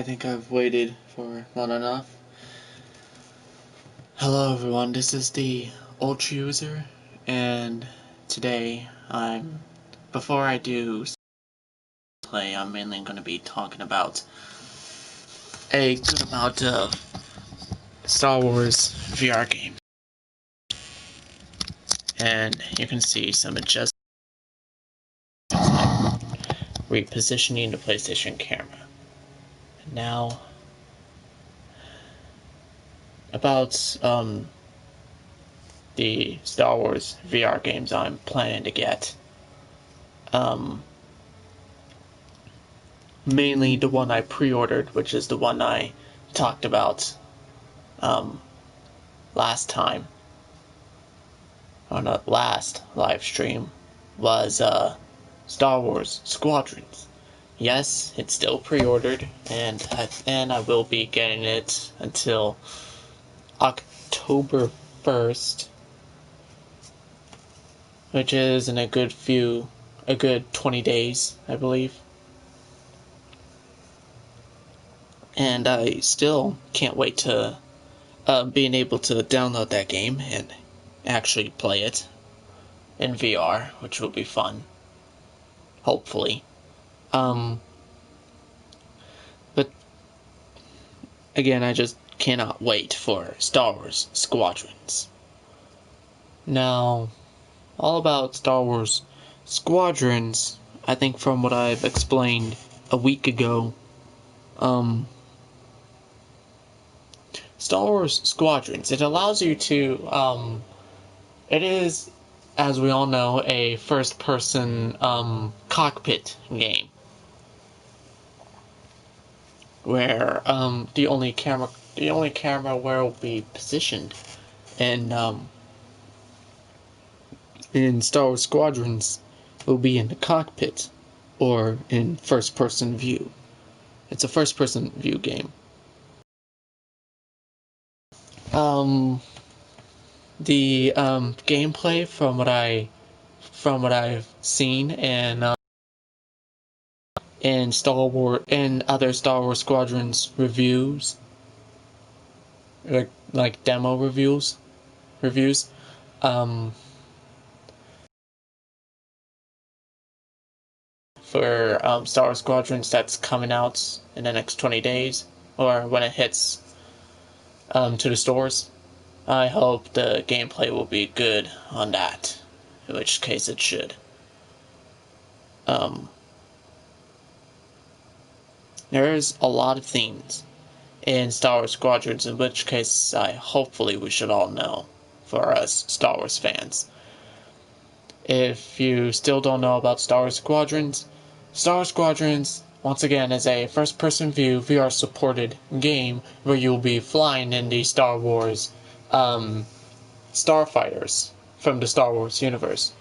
I think I've waited for long enough. Hello everyone, this is the Ultra User, and today before I do play, I'm mainly going to be talking about a good amount of Star Wars VR games. And you can see some adjustments, like repositioning the PlayStation camera. Now, about the Star Wars VR games I'm planning to get. Mainly the one I pre-ordered, which is the one I talked about last time on the last live stream, was Star Wars Squadrons. Yes, it's still pre-ordered, and I will be getting it until October 1st, which is in a good 20 days, I believe. And I still can't wait to being able to download that game and actually play it in VR, which will be fun. Hopefully. But again, I just cannot wait for Star Wars Squadrons. Now, all about Star Wars Squadrons, I think from what I've explained a week ago, Star Wars Squadrons, it allows you to, it is, as we all know, a first-person cockpit game, where the only camera where it will be positioned in Star Wars Squadrons will be in the cockpit or in first-person view. It's a first-person view game. The gameplay from what I've seen and in other Star Wars Squadrons reviews, like demo reviews, for Star Wars Squadrons that's coming out in the next 20 days, or when it hits to the stores. I hope the gameplay will be good on that, in which case it should. There's a lot of things in Star Wars Squadrons, in which case hopefully we should all know for us Star Wars fans. If you still don't know about Star Wars Squadrons, once again, is a first-person view, VR-supported game where you'll be flying in the Star Wars starfighters from the Star Wars universe.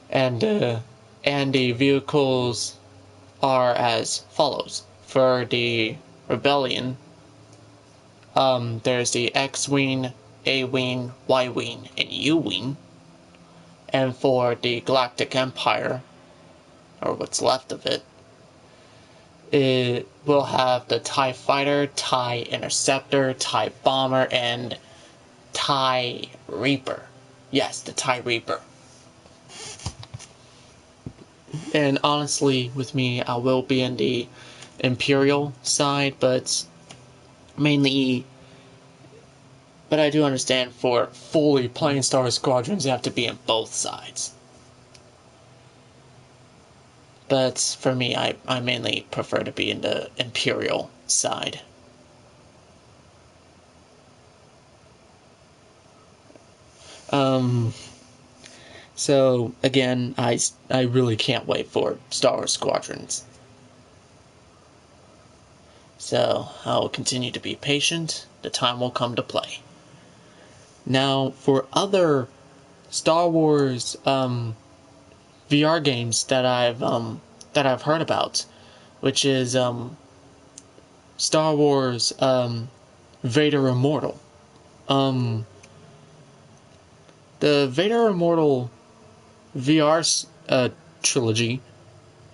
And the vehicles are as follows. For the Rebellion, there's the X-Wing, A-Wing, Y-Wing, and U-Wing. And for the Galactic Empire, or what's left of it, it will have the TIE Fighter, TIE Interceptor, TIE Bomber, and TIE Reaper. Yes, the TIE Reaper. And honestly, with me, I will be in the Imperial side, but I do understand for fully playing Star Wars Squadrons, you have to be in both sides. But for me, I mainly prefer to be in the Imperial side. So again, I really can't wait for Star Wars Squadrons. So I will continue to be patient. The time will come to play. Now, for other Star Wars VR games that I've heard about, which is Star Wars Vader Immortal. The Vader Immortal VR trilogy,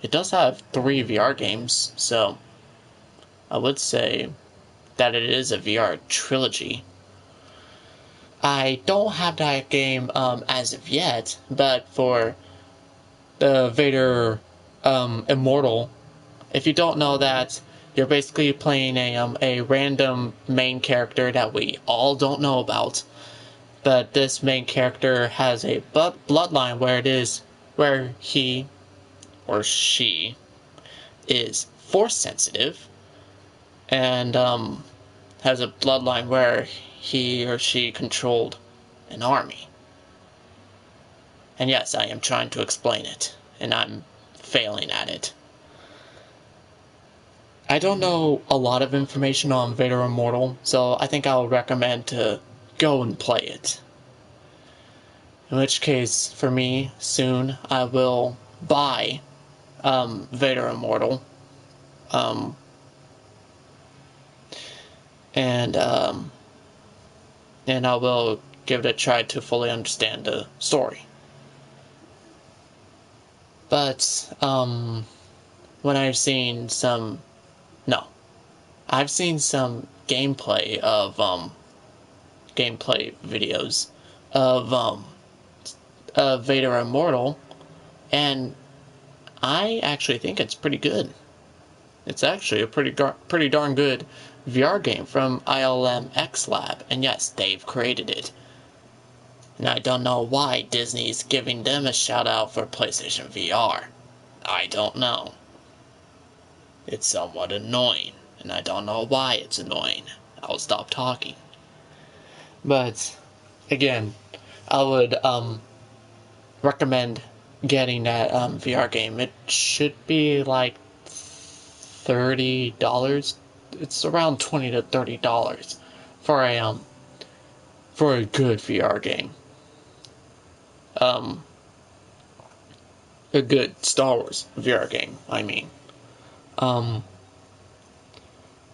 it does have 3 VR games, so I would say that it is a VR trilogy. I don't have that game as of yet, but for the Vader Immortal, if you don't know that, you're basically playing a random main character that we all don't know about. But this main character has a bloodline where he or she is force sensitive, and has a bloodline where he or she controlled an army. And yes, I am trying to explain it, and I'm failing at it. I don't know a lot of information on Vader Immortal, so I think I'll recommend to go and play it. In which case, for me, soon, I will buy Vader Immortal. Um, and I will give it a try to fully understand the story. But when I've seen some, no, I've seen some gameplay videos of Vader Immortal, and I actually think it's pretty good. It's actually a pretty darn good VR game from ILM X Lab, and yes, they've created it. And I don't know why Disney's giving them a shout out for PlayStation VR. I don't know. It's somewhat annoying, and I don't know why it's annoying. I'll stop talking. But again, I would recommend getting that VR game. It should be like $30. It's around $20 to $30 for a good VR game. A good Star Wars VR game, I mean.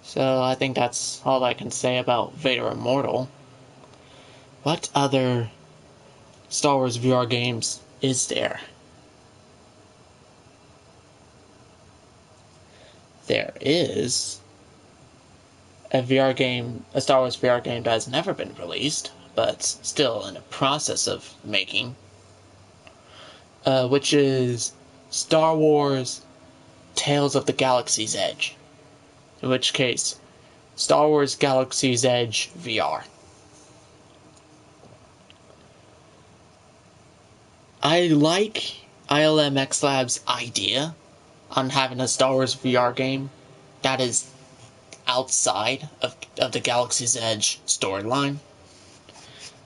So I think that's all I can say about Vader Immortal. What other Star Wars VR games is there? There is a VR game, a Star Wars VR game that has never been released, but still in the process of making, which is Star Wars Tales of the Galaxy's Edge. In which case, Star Wars Galaxy's Edge VR. I like ILMX Lab's idea on having a Star Wars VR game that is outside of the Galaxy's Edge storyline.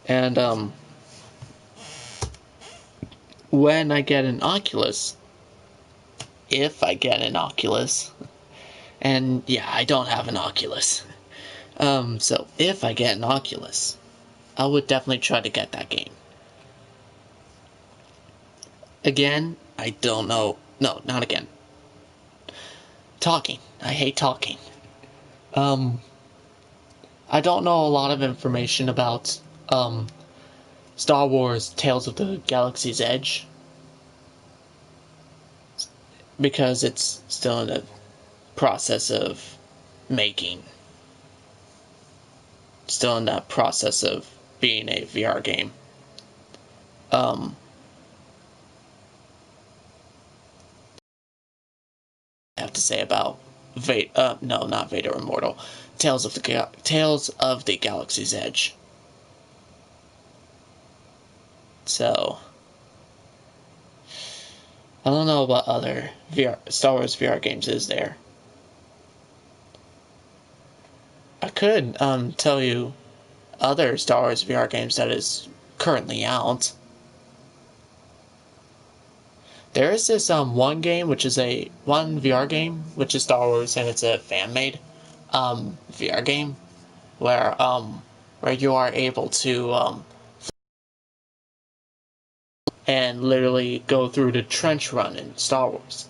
And when I get an Oculus, if I get an Oculus, and yeah, I don't have an Oculus, so if I get an Oculus, I would definitely try to get that game. Again, I don't know. No, not again. Talking. I hate talking. I don't know a lot of information about Star Wars Tales of the Galaxy's Edge, because it's still in the process of making. Still in that process of being a VR game. I have to say about no, not Vader Immortal. Tales of the Galaxy's Edge. So I don't know what other Star Wars VR games is there. I could tell you other Star Wars VR games that is currently out. There is this one game, which is one VR game, which is Star Wars, and it's a fan-made VR game where you are able to and literally go through the trench run in Star Wars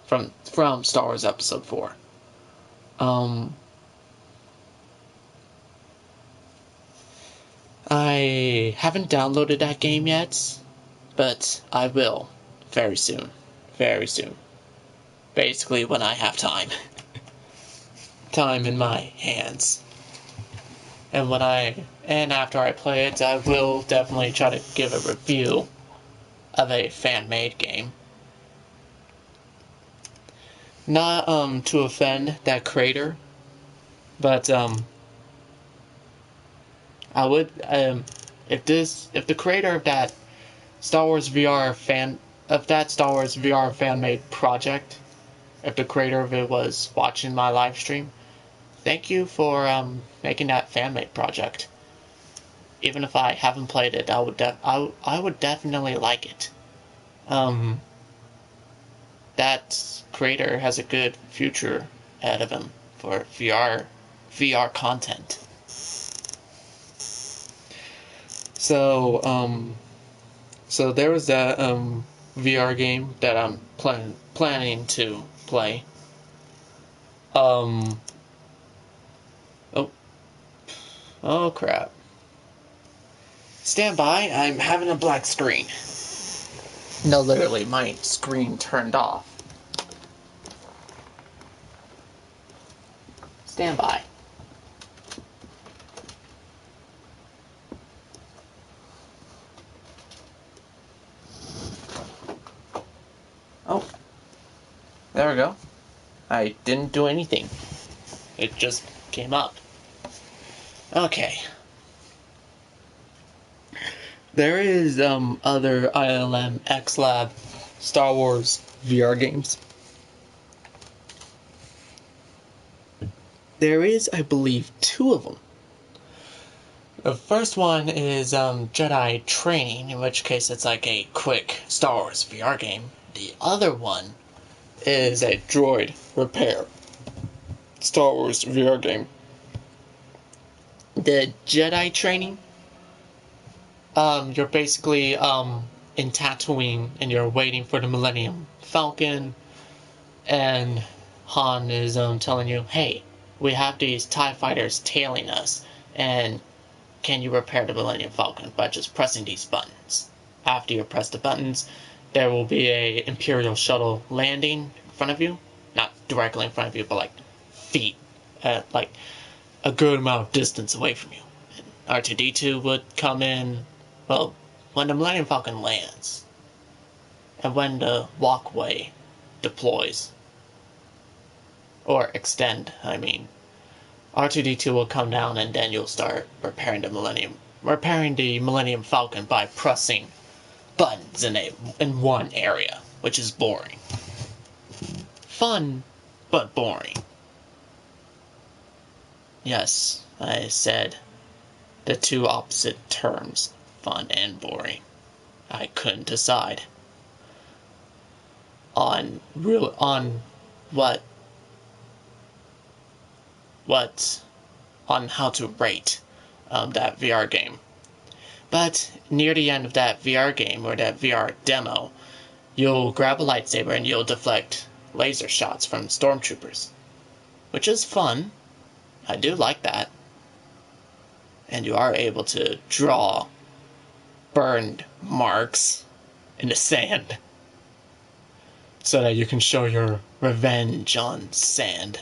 from Star Wars Episode 4. I haven't downloaded that game yet, but I will very soon. Very soon. Basically when I have time. time in my hands. And after I play it, I will definitely try to give a review of a fan-made game. Not to offend that creator, but I would if the creator of that Star Wars VR fan-made project, if the creator of it was watching my live stream, thank you for making that fan-made project. Even if I haven't played it, I would definitely like it. That creator has a good future ahead of him for VR content. So there was that VR game that I'm planning to play. Oh crap. Stand by, I'm having a black screen. No, literally, my screen turned off. Stand by. Oh. There we go. I didn't do anything. It just came up. Okay. There is other ILM X Lab Star Wars VR games. There is, I believe, 2 of them. The first one is Jedi Training, in which case it's like a quick Star Wars VR game. The other one is a droid repair Star Wars VR game. The Jedi Training, you're basically in Tatooine and you're waiting for the Millennium Falcon, and Han is telling you, hey, we have these TIE fighters tailing us, and can you repair the Millennium Falcon by just pressing these buttons? After you press the buttons, there will be a Imperial shuttle landing in front of you. Not directly in front of you, but like feet, like a good amount of distance away from you. And R2-D2 would come in, well, when the Millennium Falcon lands, and when the walkway deploys, or extend, I mean, R2-D2 will come down, and then you'll start repairing the Millennium Falcon by pressing buttons in one area, which is boring. Fun, but boring. Yes, I said the 2 opposite terms, fun and boring. I couldn't decide on how to rate that VR game. But near the end of that VR game, or that VR demo, you'll grab a lightsaber and you'll deflect laser shots from stormtroopers, which is fun. I do like that. And you are able to draw burned marks in the sand so that you can show your revenge on sand.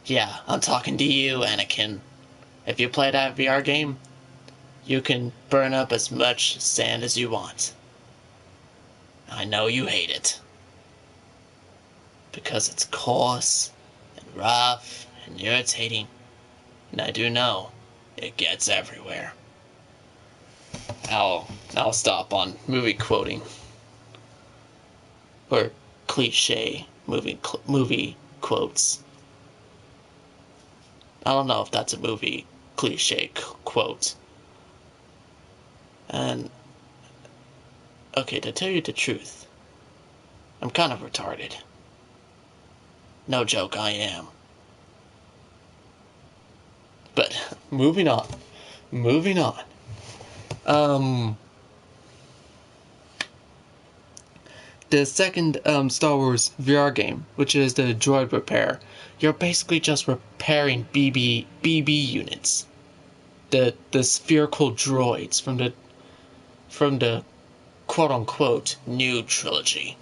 Yeah, I'm talking to you, Anakin. If you play that VR game, you can burn up as much sand as you want. I know you hate it, because it's coarse and rough and irritating, and I do know it gets everywhere. I'll stop on movie quoting, or cliche movie quotes. I don't know if that's a movie cliche quote. And okay, to tell you the truth, I'm kind of retarded. No joke, I am. But moving on. The second Star Wars VR game, which is the droid repair, you're basically just repairing BB units, the spherical droids from the quote unquote new trilogy.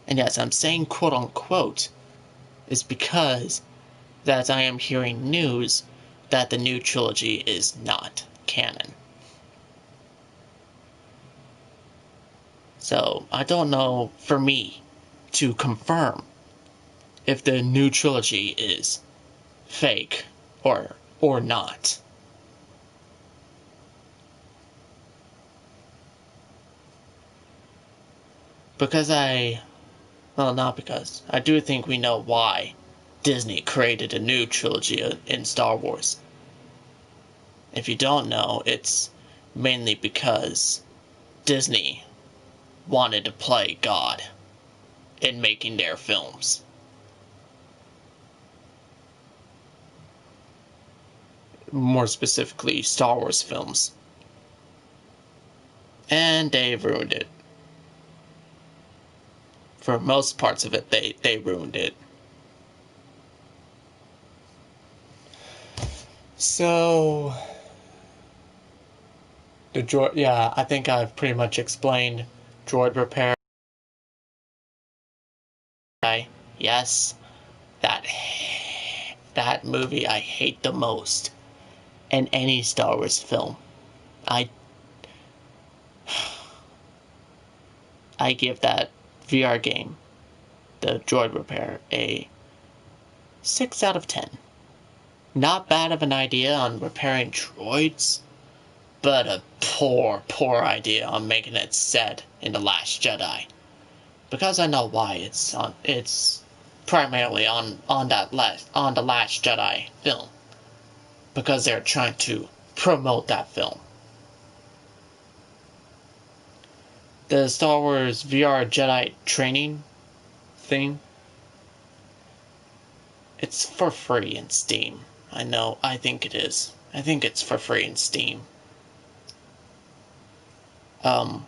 And yes, I'm saying quote unquote is because that I am hearing news that the new trilogy is not canon. So, I don't know, for me, to confirm if the new trilogy is fake or not. Because not because. I do think we know why Disney created a new trilogy in Star Wars. If you don't know, it's mainly because Disney wanted to play God in making their films. More specifically, Star Wars films. And they ruined it. For most parts of it, they ruined it. So, the droid, yeah, I think I've pretty much explained droid repair. Yes, that movie I hate the most in any Star Wars film. I give that VR game, the droid repair, a 6 out of 10. Not bad of an idea on repairing droids, but a poor idea on making it set in The Last Jedi. Because I know why it's primarily on The Last Jedi film. Because they're trying to promote that film. The Star Wars VR Jedi training thing, it's for free in Steam. I think it is. I think it's for free in Steam. I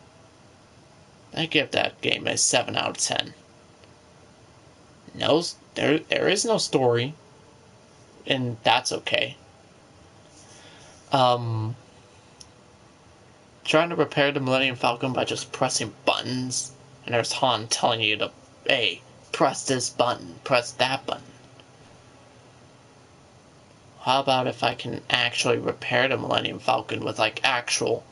give that game a 7 out of 10. No, there is no story, and that's okay. Trying to repair the Millennium Falcon by just pressing buttons, and there's Han telling you to, hey, press this button, press that button. How about if I can actually repair the Millennium Falcon with, like, actual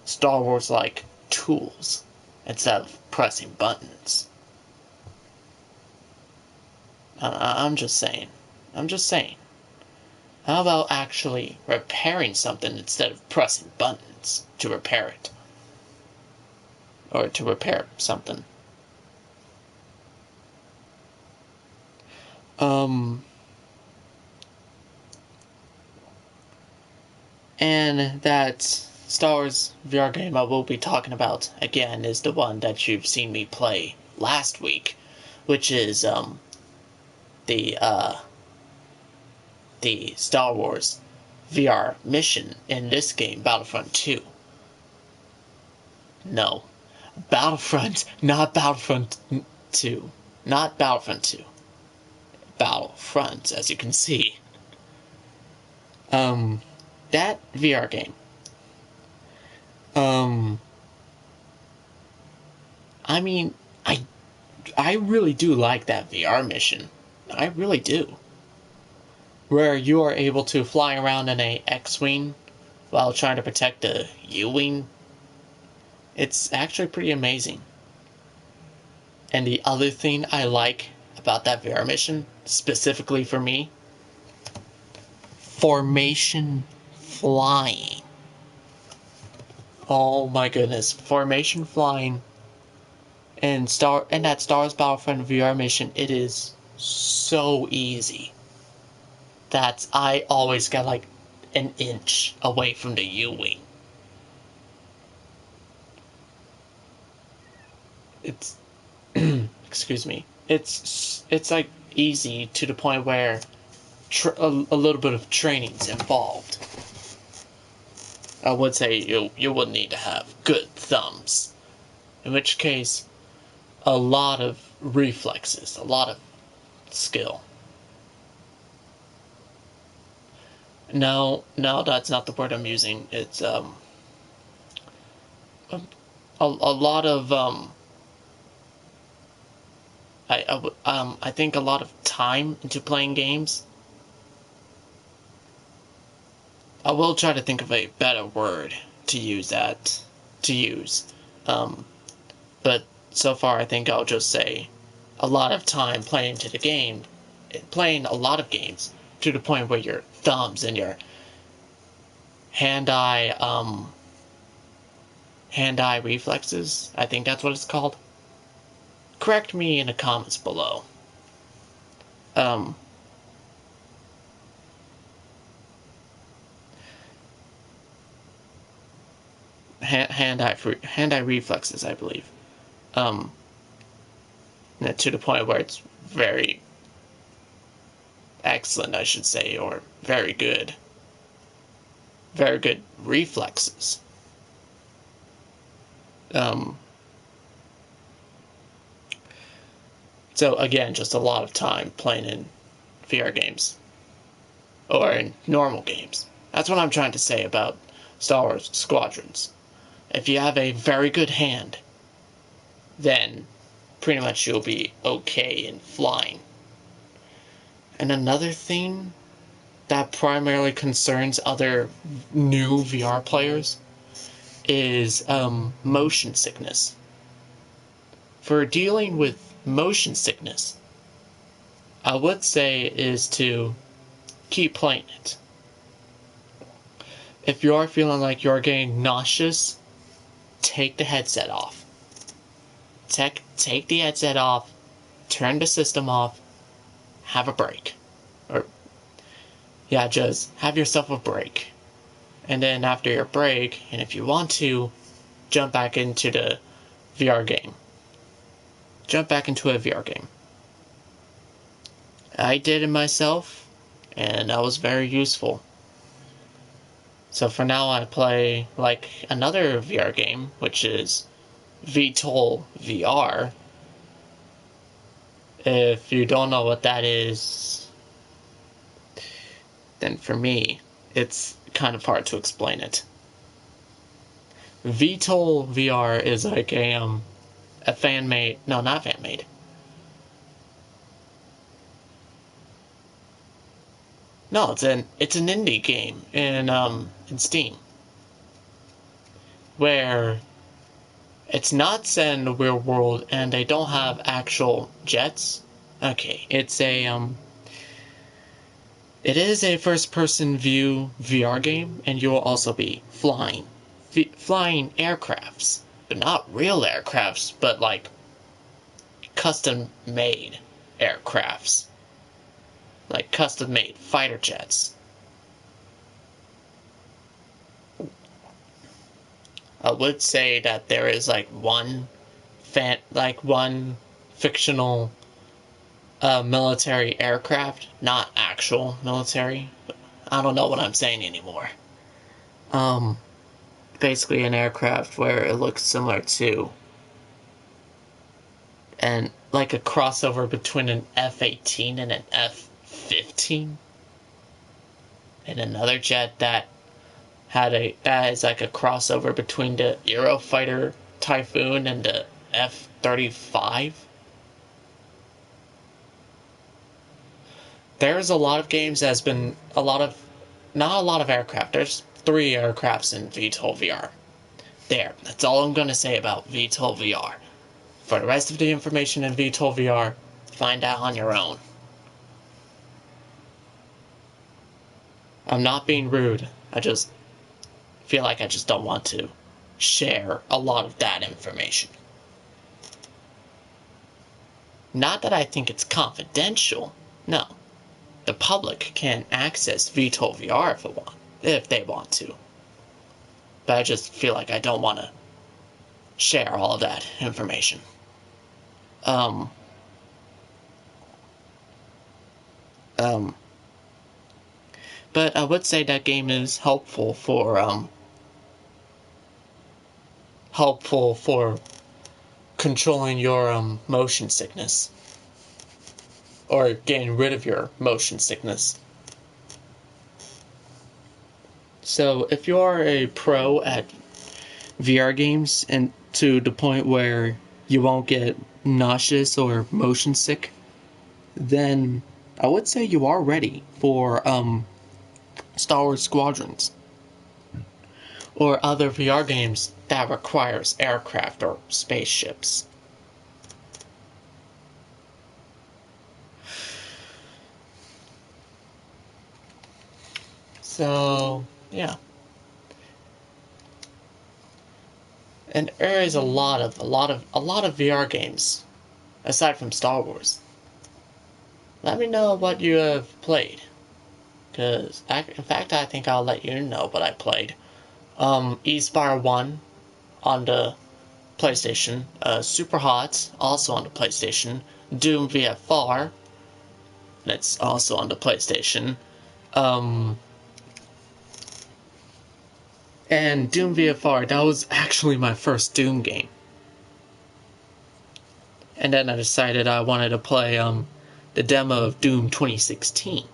Star Wars-like tools, instead of pressing buttons? I'm just saying. How about actually repairing something instead of pressing buttons to repair it? Or to repair something. And that Star Wars VR game I will be talking about again is the one that you've seen me play last week, which is the Star Wars VR mission in this game, Battlefront 2. No. Battlefront, not Battlefront 2. Not Battlefront 2. Battlefront, as you can see. That VR game. I mean, I really do like that VR mission. I really do. Where you are able to fly around in a X-Wing while trying to protect a U-Wing. It's actually pretty amazing. And the other thing I like about that VR mission, specifically for me, formation flying. Oh my goodness, formation flying and that Star Wars Battlefront VR mission, it is so easy that I always got like an inch away from the U-Wing. It's excuse me. It's like easy to the point where a little bit of training's involved. I would say you would need to have good thumbs, in which case a lot of reflexes, a lot of skill. No, that's not the word I'm using. It's a lot of I think a lot of time into playing games, I will try to think of a better word to use that to use. Um, but so far, I think I'll just say a lot of time playing a lot of games to the point where your thumbs and your hand-eye hand-eye reflexes, I think that's what it's called. Correct me in the comments below. Um, hand-eye reflexes, I believe. Um, to the point where it's very excellent, I should say, or very good reflexes. Um, so again, just a lot of time playing in VR games or in normal games. That's what I'm trying to say about Star Wars Squadrons. If you have a very good hand, then pretty much you'll be okay in flying. And another thing that primarily concerns other new VR players is motion sickness. For dealing with motion sickness, I would say is to keep playing it. If you are feeling like you're getting nauseous, take the headset off. Take the headset off, turn the system off, have a break. Or, yeah, just have yourself a break. And then after your break, and if you want to, jump back into the VR game. Jump back into a VR game. I did it myself, and that was very useful. So for now I play like another VR game, which is VTOL VR. If you don't know what that is, then for me, it's kind of hard to explain it. VTOL VR is like a fan-made, no, not fan-made. No, it's an indie game in Steam, where it's not set in the real world and they don't have actual jets. Okay, it is a first-person view VR game, and you will also be flying aircrafts, but not real aircrafts, but like custom-made aircrafts, like custom-made fighter jets. I would say that there is like one fictional military aircraft, not actual military. I don't know what I'm saying anymore. Basically an aircraft where it looks similar to, and like a crossover between an F-18 and an F-15, and another jet that is like a crossover between the Eurofighter Typhoon and the F-35. There's a lot of games not a lot of aircraft. There's 3 aircrafts in VTOL VR. There, that's all I'm going to say about VTOL VR. For the rest of the information in VTOL VR, find out on your own. I'm not being rude. I just feel like I just don't want to share a lot of that information. Not that I think it's confidential. No. The public can access VTOL VR if they want to. But I just feel like I don't want to share all of that information. But I would say that game is helpful for controlling your motion sickness, or getting rid of your motion sickness. So if you are a pro at VR games and to the point where you won't get nauseous or motion sick, then I would say you are ready for Star Wars Squadrons, or other VR games that requires aircraft or spaceships. So, yeah. And there is a lot of VR games aside from Star Wars. Let me know what you have played, because in fact I think I'll let you know what I played. Espire 1 on the PlayStation, Super Hot also on the PlayStation, Doom VFR that's also on the PlayStation, and Doom VFR, that was actually my first Doom game. And then I decided I wanted to play the demo of Doom 2016.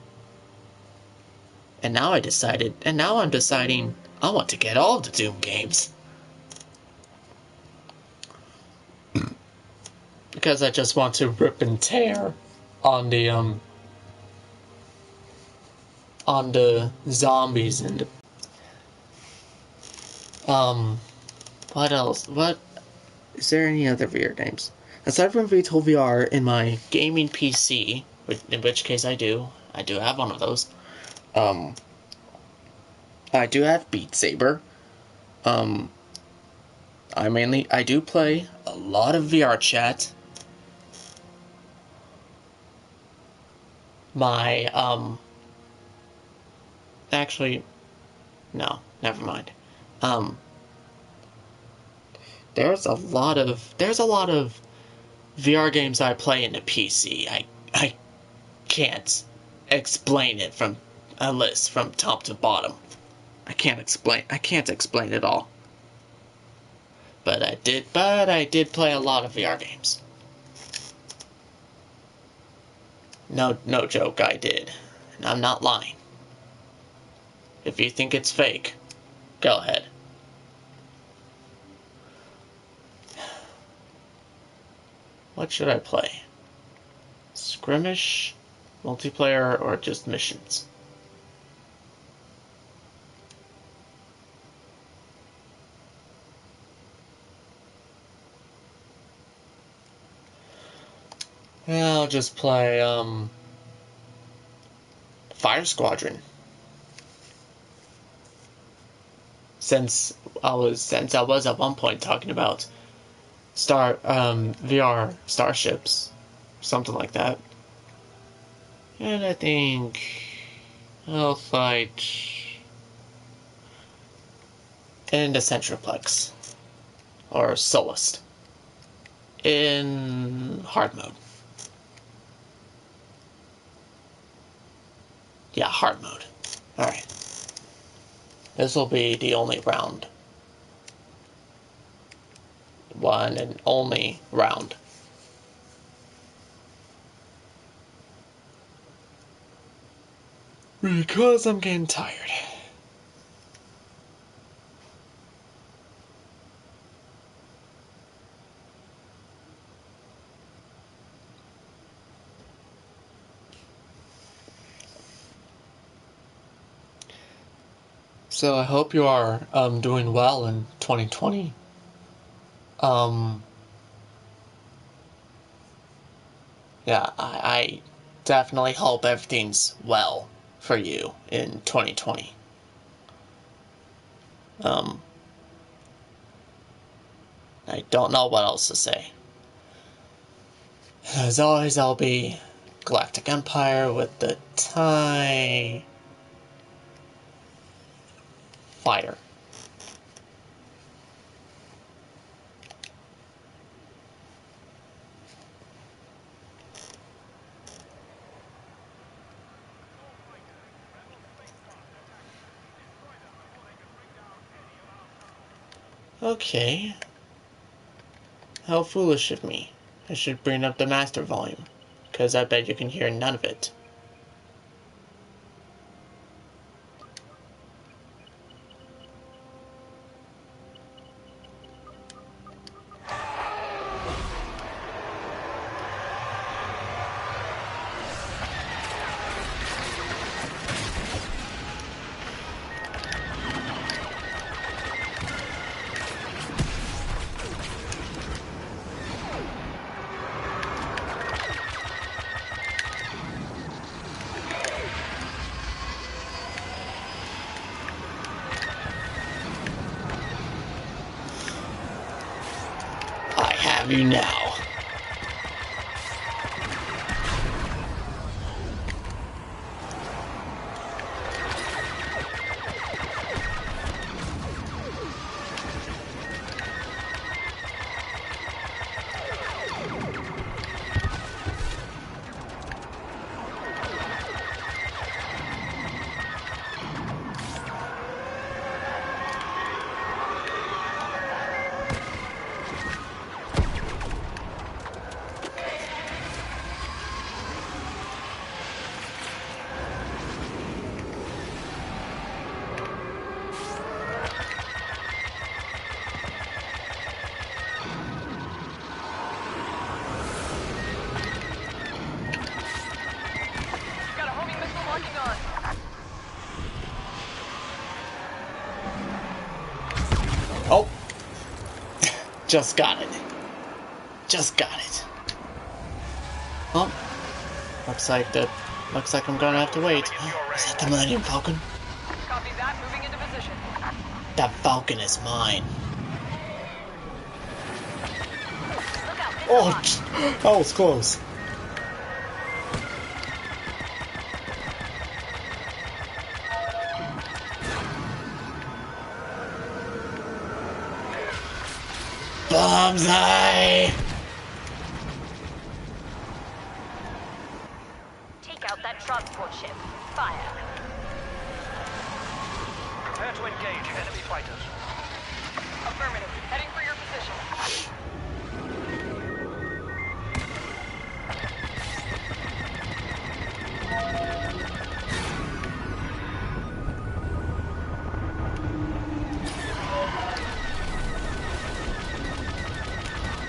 And now I'm deciding I want to get all the Doom games. Because I just want to rip and tear on the zombies and what else? What is there any other VR games? Aside from Virtual VR in my gaming PC, in which case I do have one of those. I do have Beat Saber. I do play a lot of VR chat. My, actually, no, never mind. There's a lot of VR games I play in the PC. I can't explain it from a list from top to bottom. I can't explain it all. But I did play a lot of VR games. No joke, I did. And I'm not lying. If you think it's fake, go ahead. What should I play? Skirmish, multiplayer, or just missions? I'll just play Fire Squadron. Since I was at one point talking about VR starships, something like that. And I think I'll fight in the Centroplex or Solist in hard mode. Yeah, hard mode. Alright. This will be the only round. One and only round. Because I'm getting tired. So I hope you are doing well in 2020. Yeah, I definitely hope everything's well for you in 2020. I don't know what else to say. As always, I'll be Galactic Empire with the TIE Fighter. Okay. How foolish of me. I should bring up the master volume, because I bet you can hear none of it. have you now. Oh, just got it. Just got it. Oh, looks like I'm gonna have to wait. Is that the Millennium Falcon? Copy that. Moving into position. That Falcon is mine. Look out, Oh, that was close. Bombseye! Take out that transport ship. Fire. Prepare to engage enemy fighters. Affirmative. Heading for your position.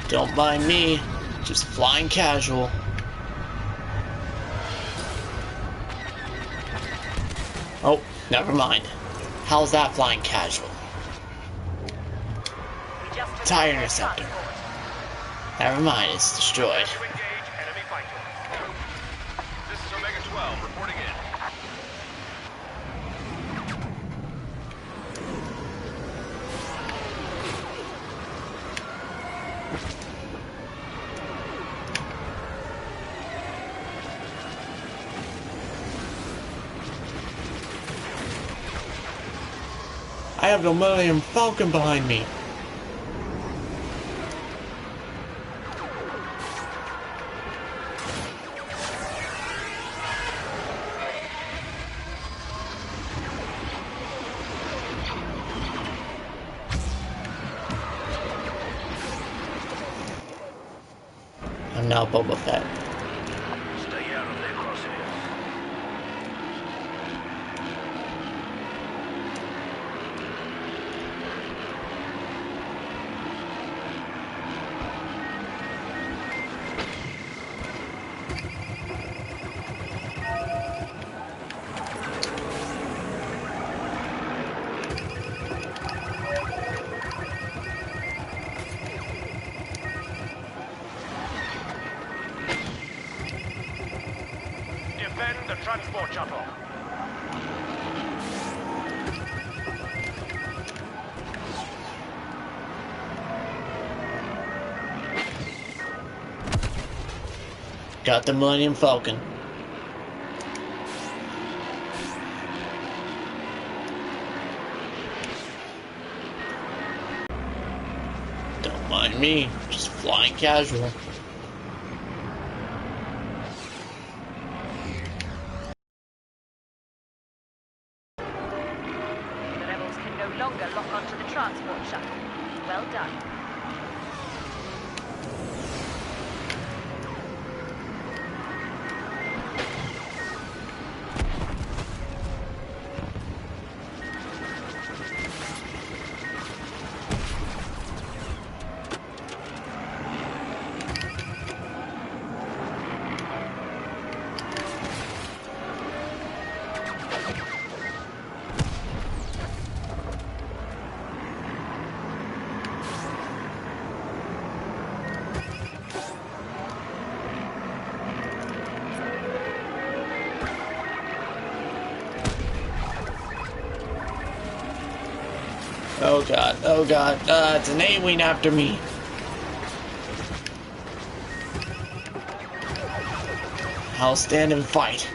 Don't mind me, just flying casual. Oh, never mind. How's that flying casual? We just took Tire out their interceptor. transport. Never mind, it's destroyed. To engage enemy fighter. This is Omega 12 reporting in. I have the Millennium Falcon behind me. I'm now Boba Fett. Stay out of their crosshairs. Defend the transport shuttle. Got the Millennium Falcon. Don't mind me, just flying casual. The rebels can no longer lock onto the transport shuttle. Well done. Oh god, it's an A-wing after me. I'll stand and fight.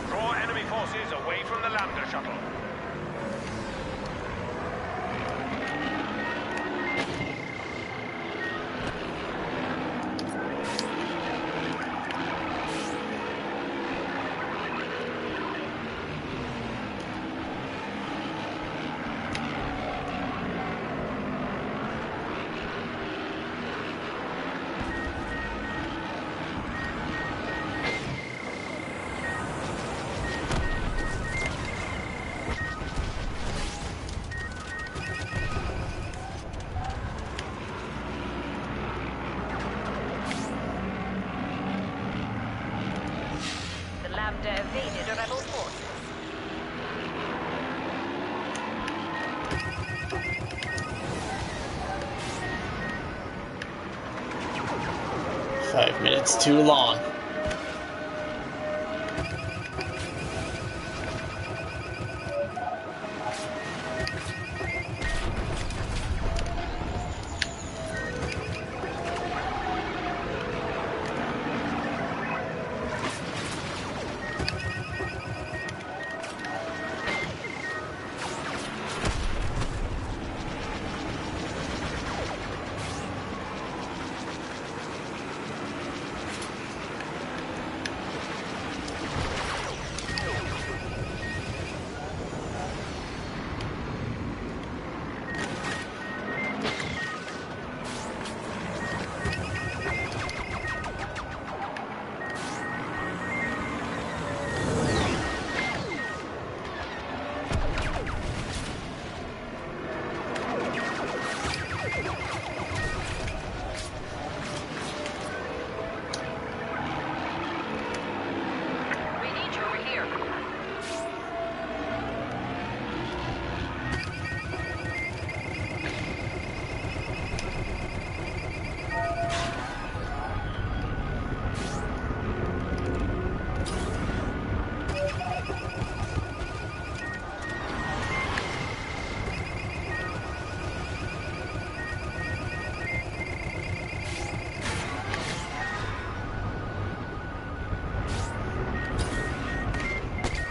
Draw enemy forces away from the Lambda shuttle. The Lambda evaded a rebel forces. Five minutes too long. We need you over here.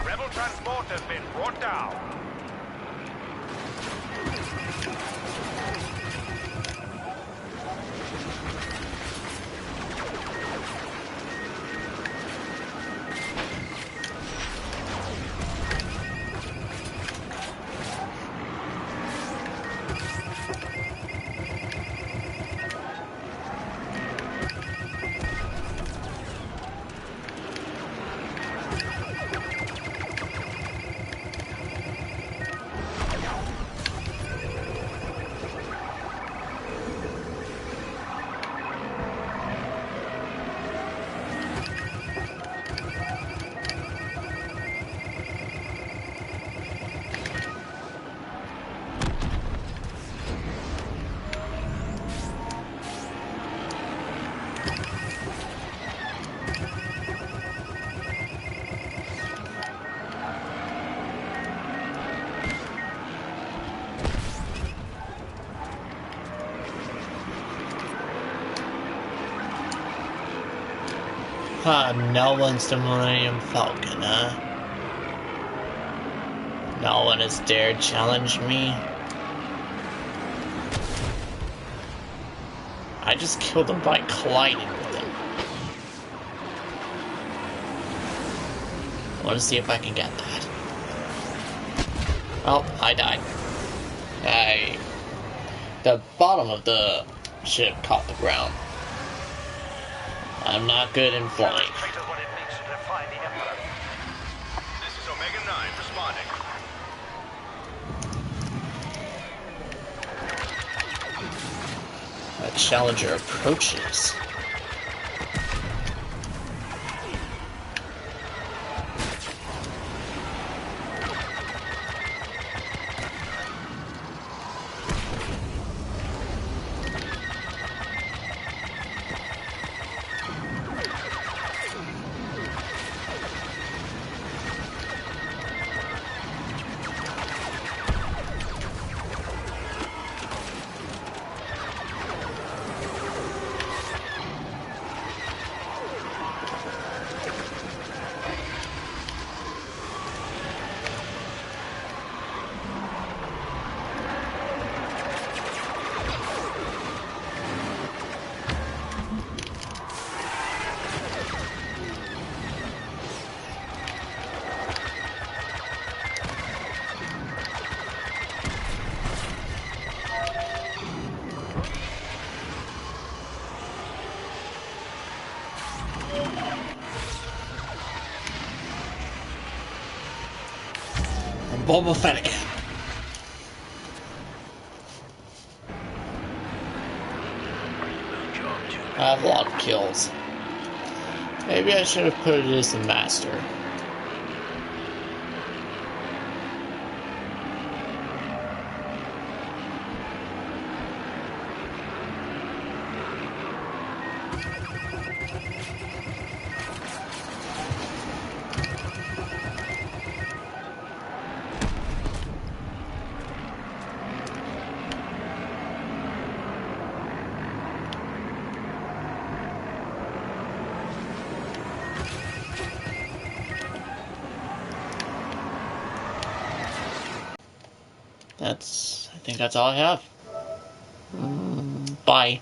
Rebel transport has been brought down. No one's the Millennium Falcon, huh? No one has dared challenge me. I just killed him by colliding with him. I want to see if I can get that. Oh, I died. The bottom of the ship caught the ground. I'm not good in flying. Traitors what it takes to defy the Emperor. This is Omega 9 responding. A Challenger approaches. Boba Fett again. I have a lot of kills. Maybe I should have put it as the master. I think that's all I have. Bye.